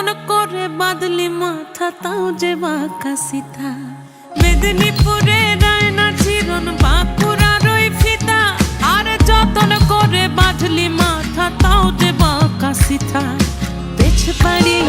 যতন করে বাঁধলি মাথা তাও যে বাঁকা সিথা। মেদিনীপুরে রায়না চিরন বাঁকুড়ার ওই ফিতা, আর যতন করে বাঁধলি মাথা তাও যে বাঁকা সিথা। পেছ পাড়ি